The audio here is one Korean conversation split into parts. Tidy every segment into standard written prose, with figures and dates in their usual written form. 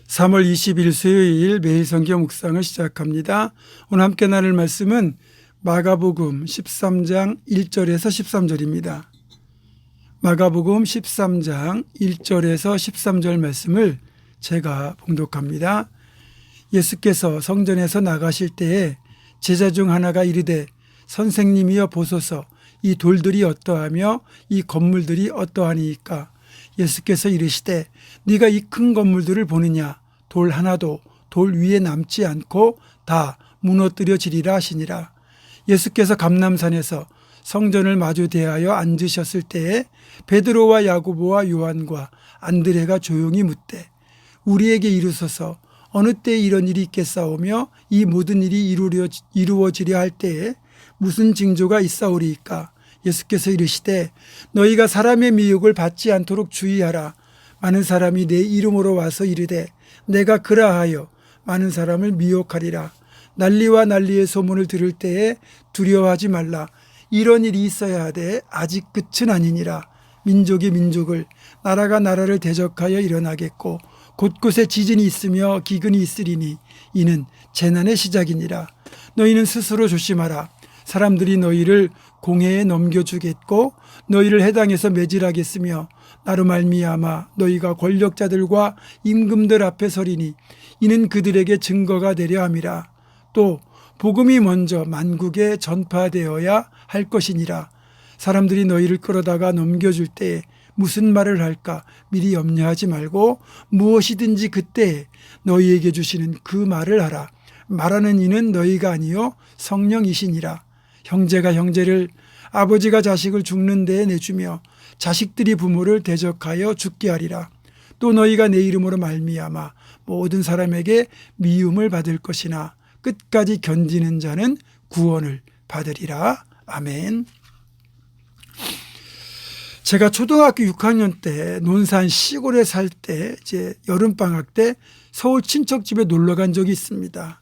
3월 20일 수요일 매일 성경 묵상을 시작합니다. 오늘 함께 나눌 말씀은 마가복음 13장 1절에서 13절입니다. 마가복음 13장 1절에서 13절 말씀을 제가 봉독합니다. 예수께서 성전에서 나가실 때에 제자 중 하나가 이르되 선생님이여 보소서, 이 돌들이 어떠하며 이 건물들이 어떠하니이까? 예수께서 이르시되 네가 이 큰 건물들을 보느냐? 돌 하나도 돌 위에 남지 않고 다 무너뜨려지리라 하시니라. 예수께서 감람산에서 성전을 마주 대하여 앉으셨을 때에 베드로와 야고보와 요한과 안드레가 조용히 묻되 우리에게 이르소서, 어느 때에 이런 일이 있겠사오며 이 모든 일이 이루어지려 할 때에 무슨 징조가 있사오리이까? 예수께서 이르시되 너희가 사람의 미혹을 받지 않도록 주의하라. 많은 사람이 내 이름으로 와서 이르되 내가 그라하여 많은 사람을 미혹하리라. 난리와 난리의 소문을 들을 때에 두려워하지 말라. 이런 일이 있어야 하되 아직 끝은 아니니라. 민족이 민족을, 나라가 나라를 대적하여 일어나겠고 곳곳에 지진이 있으며 기근이 있으리니 이는 재난의 시작이니라. 너희는 스스로 조심하라. 사람들이 너희를 공회에 넘겨주겠고 너희를 해당에서 매질하겠으며 나로 말미암아 너희가 권력자들과 임금들 앞에 서리니 이는 그들에게 증거가 되려 함이라. 또 복음이 먼저 만국에 전파되어야 할 것이니라. 사람들이 너희를 끌어다가 넘겨줄 때에 무슨 말을 할까 미리 염려하지 말고 무엇이든지 그때에 너희에게 주시는 그 말을 하라. 말하는 이는 너희가 아니요 성령이시니라. 형제가 형제를, 아버지가 자식을 죽는 데에 내주며 자식들이 부모를 대적하여 죽게 하리라. 또 너희가 내 이름으로 말미암아 모든 사람에게 미움을 받을 것이나 끝까지 견디는 자는 구원을 받으리라. 아멘. 제가 초등학교 6학년 때 논산 시골에 살 때 이제 여름방학 때 서울 친척집에 놀러 간 적이 있습니다.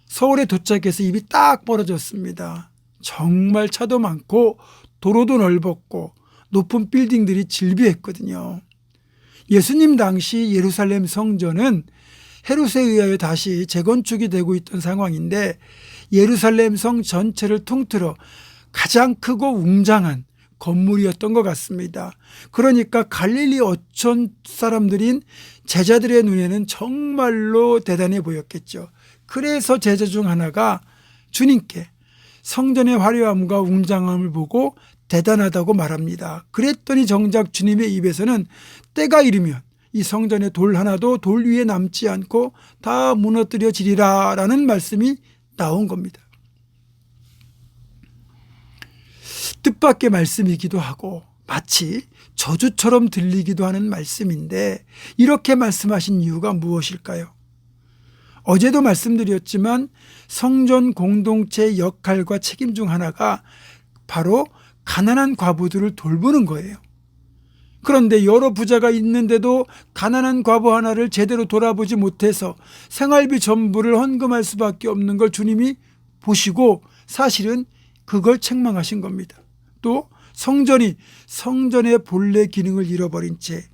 서울에 도착해서 입이 딱 벌어졌습니다. 정말 차도 많고 도로도 넓었고 높은 빌딩들이 질비했거든요. 예수님 당시 예루살렘 성전은 헤롯에 의하여 다시 재건축이 되고 있던 상황인데 예루살렘 성 전체를 통틀어 가장 크고 웅장한 건물이었던 것 같습니다. 그러니까 갈릴리 어촌 사람들인 제자들의 눈에는 정말로 대단해 보였겠죠. 그래서 제자 중 하나가 주님께 성전의 화려함과 웅장함을 보고 대단하다고 말합니다. 그랬더니 정작 주님의 입에서는 때가 이르면 이 성전의 돌 하나도 돌 위에 남지 않고 다 무너뜨려지리라 라는 말씀이 나온 겁니다. 뜻밖의 말씀이기도 하고 마치 저주처럼 들리기도 하는 말씀인데 이렇게 말씀하신 이유가 무엇일까요? 어제도 말씀드렸지만 성전 공동체의 역할과 책임 중 하나가 바로 가난한 과부들을 돌보는 거예요. 그런데 여러 부자가 있는데도 가난한 과부 하나를 제대로 돌아보지 못해서 생활비 전부를 헌금할 수밖에 없는 걸 주님이 보시고 사실은 그걸 책망하신 겁니다. 또 성전의 본래 기능을 잃어버린 채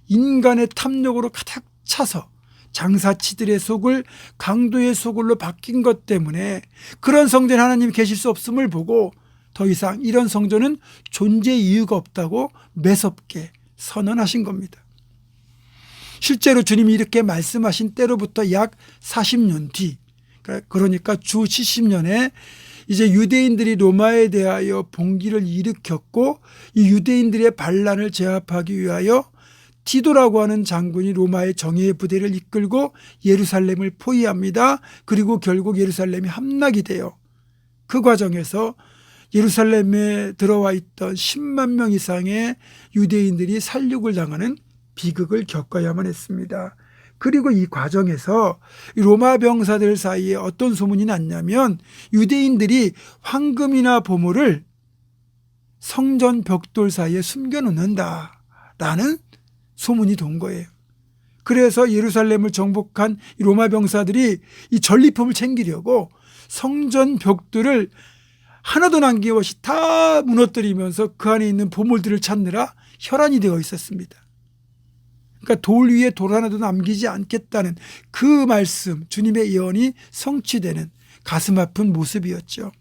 인간의 탐욕으로 가득 차서 장사치들의 속을 강도의 속을로 바뀐 것 때문에 그런 성전에 하나님이 계실 수 없음을 보고 더 이상 이런 성전은 존재 이유가 없다고 매섭게 선언하신 겁니다. 실제로 주님이 이렇게 말씀하신 때로부터 약 40년 뒤, 그러니까 주 70년에 이제 유대인들이 로마에 대하여 봉기를 일으켰고 이 유대인들의 반란을 제압하기 위하여 티도라고 하는 장군이 로마의 정예의 부대를 이끌고 예루살렘을 포위합니다. 그리고 결국 예루살렘이 함락이 돼요. 그 과정에서 예루살렘에 들어와 있던 10만 명 이상의 유대인들이 살육을 당하는 비극을 겪어야만 했습니다. 그리고 이 과정에서 로마 병사들 사이에 어떤 소문이 났냐면 유대인들이 황금이나 보물을 성전 벽돌 사이에 숨겨놓는다라는 소문이 돈 거예요. 그래서 예루살렘을 정복한 로마 병사들이 이 전리품을 챙기려고 성전 벽돌을 하나도 남김없이 다 무너뜨리면서 그 안에 있는 보물들을 찾느라 혈안이 되어 있었습니다. 그러니까 돌 위에 돌 하나도 남기지 않겠다는 그 말씀, 주님의 예언이 성취되는 가슴 아픈 모습이었죠.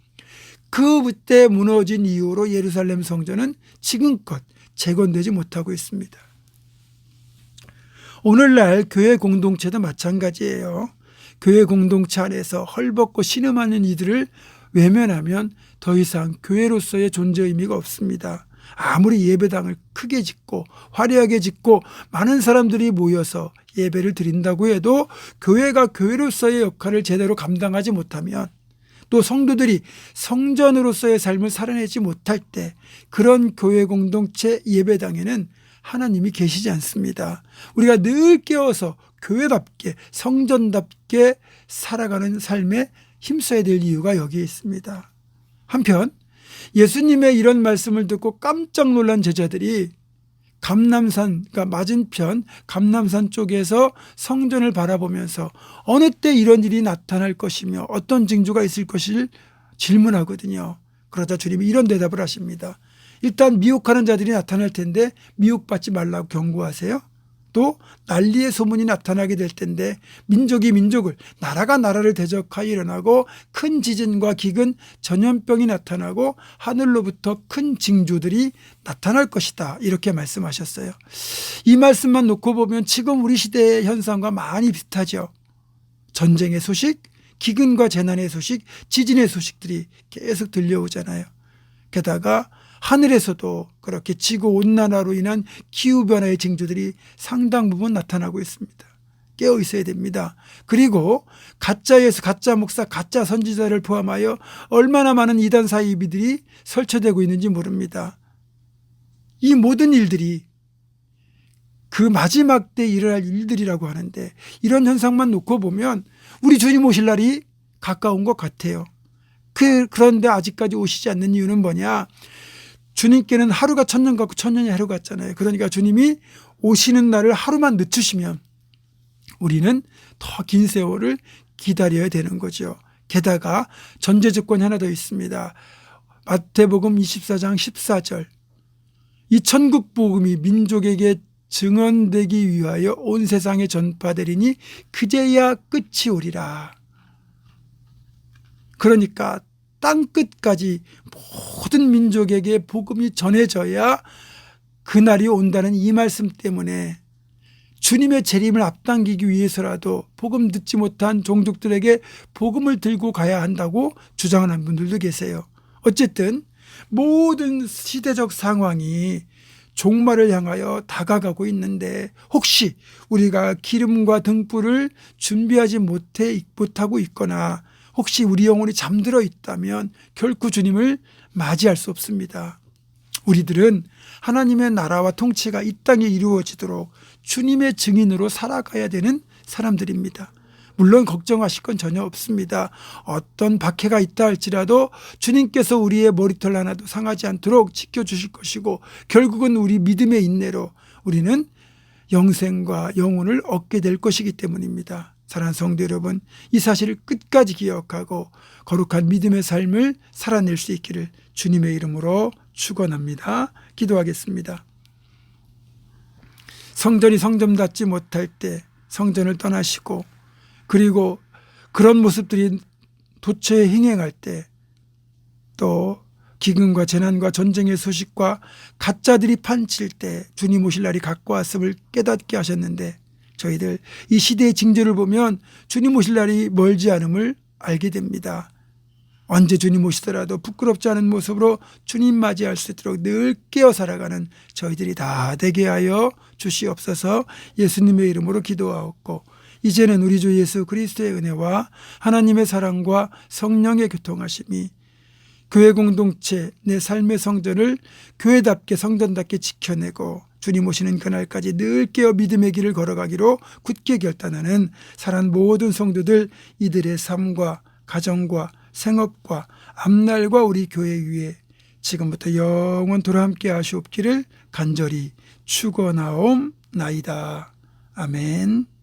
그때 무너진 이후로 예루살렘 성전은 지금껏 재건되지 못하고 있습니다. 오늘날 교회 공동체도 마찬가지예요. 교회 공동체 안에서 헐벗고 신음하는 이들을 외면하면 더 이상 교회로서의 존재 의미가 없습니다. 아무리 예배당을 크게 짓고 화려하게 짓고 많은 사람들이 모여서 예배를 드린다고 해도 교회가 교회로서의 역할을 제대로 감당하지 못하면, 또 성도들이 성전으로서의 삶을 살아내지 못할 때 그런 교회 공동체 예배당에는 하나님이 계시지 않습니다. 우리가 늘 깨어서 교회답게 성전답게 살아가는 삶에 힘써야 될 이유가 여기에 있습니다. 한편 예수님의 이런 말씀을 듣고 깜짝 놀란 제자들이 감람산, 그러니까 맞은편 감람산 쪽에서 성전을 바라보면서 어느 때 이런 일이 나타날 것이며 어떤 징조가 있을 것을 질문하거든요. 그러자 주님이 이런 대답을 하십니다. 일단 미혹하는 자들이 나타날 텐데 미혹받지 말라고 경고하세요. 또 난리의 소문이 나타나게 될 텐데 민족이 민족을, 나라가 나라를 대적하여 일어나고 큰 지진과 기근, 전염병이 나타나고 하늘로부터 큰 징조들이 나타날 것이다, 이렇게 말씀하셨어요. 이 말씀만 놓고 보면 지금 우리 시대의 현상과 많이 비슷하죠. 전쟁의 소식, 기근과 재난의 소식, 지진의 소식들이 계속 들려오잖아요. 게다가 하늘에서도 그렇게 지구온난화로 인한 기후변화의 징조들이 상당 부분 나타나고 있습니다. 깨어 있어야 됩니다. 그리고 가짜 예수, 가짜 목사, 가짜 선지자를 포함하여 얼마나 많은 이단 사이비들이 설치되고 있는지 모릅니다. 이 모든 일들이 그 마지막 때 일어날 일들이라고 하는데, 이런 현상만 놓고 보면 우리 주님 오실 날이 가까운 것 같아요. 그런데 아직까지 오시지 않는 이유는 뭐냐? 주님께는 하루가 천년 같고 천년이 하루 같잖아요. 그러니까 주님이 오시는 날을 하루만 늦추시면 우리는 더 긴 세월을 기다려야 되는 거죠. 게다가 전제 조건이 하나 더 있습니다. 마태복음 24장 14절. 이 천국 복음이 민족에게 증언되기 위하여 온 세상에 전파되리니 그제야 끝이 오리라. 그러니까 땅 끝까지 모든 민족에게 복음이 전해져야 그날이 온다는 이 말씀 때문에 주님의 재림을 앞당기기 위해서라도 복음 듣지 못한 종족들에게 복음을 들고 가야 한다고 주장하는 분들도 계세요. 어쨌든 모든 시대적 상황이 종말을 향하여 다가가고 있는데, 혹시 우리가 기름과 등불을 준비하지 못하고 있거나 혹시 우리 영혼이 잠들어 있다면 결코 주님을 맞이할 수 없습니다. 우리들은 하나님의 나라와 통치가 이 땅에 이루어지도록 주님의 증인으로 살아가야 되는 사람들입니다. 물론 걱정하실 건 전혀 없습니다. 어떤 박해가 있다 할지라도 주님께서 우리의 머리털 하나도 상하지 않도록 지켜주실 것이고, 결국은 우리 믿음의 인내로 우리는 영생과 영혼을 얻게 될 것이기 때문입니다. 사랑하는 성도 여러분, 이 사실을 끝까지 기억하고 거룩한 믿음의 삶을 살아낼 수 있기를 주님의 이름으로 축원합니다. 기도하겠습니다. 성전이 성전답지 못할 때 성전을 떠나시고, 그리고 그런 모습들이 도처에 행행할 때, 또 기근과 재난과 전쟁의 소식과 가짜들이 판칠 때 주님 오실 날이 가까웠음을 깨닫게 하셨는데, 저희들 이 시대의 징조를 보면 주님 오실 날이 멀지 않음을 알게 됩니다. 언제 주님 오시더라도 부끄럽지 않은 모습으로 주님 맞이할 수 있도록 늘 깨어 살아가는 저희들이 다 되게 하여 주시옵소서. 예수님의 이름으로 기도하옵고, 이제는 우리 주 예수 그리스도의 은혜와 하나님의 사랑과 성령의 교통하심이 교회 공동체, 내 삶의 성전을 교회답게 성전답게 지켜내고 주님 오시는 그날까지 늘 깨어 믿음의 길을 걸어가기로 굳게 결단하는 사랑하는 모든 성도들, 이들의 삶과 가정과 생업과 앞날과 우리 교회 위에 지금부터 영원토록 함께 하시옵기를 간절히 축원하옵나이다. 아멘.